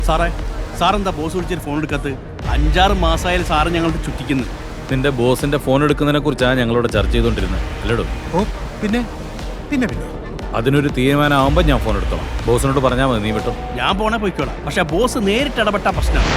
സാറേ, സാറെന്താ boss വിളിച്ചൊരു phone എടുക്കാത്തത്? 5-6 മാസമായാലും sir ഞങ്ങളുടെ ചുറ്റിക്കുന്നു. നിന്റെ ബോസിന്റെ ഫോൺ എടുക്കുന്നതിനെ കുറിച്ചാണ് ഞങ്ങളോട് ചർച്ച ചെയ്തുകൊണ്ടിരുന്നത് അല്ലേടോ? ഓ പിന്നെ പിന്നെ പിന്നെ അതിനൊരു തീരുമാനമാകുമ്പോൾ ഞാൻ ഫോൺ എടുത്തോളാം. ബോസിനോട് പറഞ്ഞാൽ മതി, നീ വിട്ടോ. ഞാൻ പോണേ പോയിക്കോളാം. പക്ഷെ ബോസ് നേരിട്ട് ഇടപെട്ട പ്രശ്നമാണ്.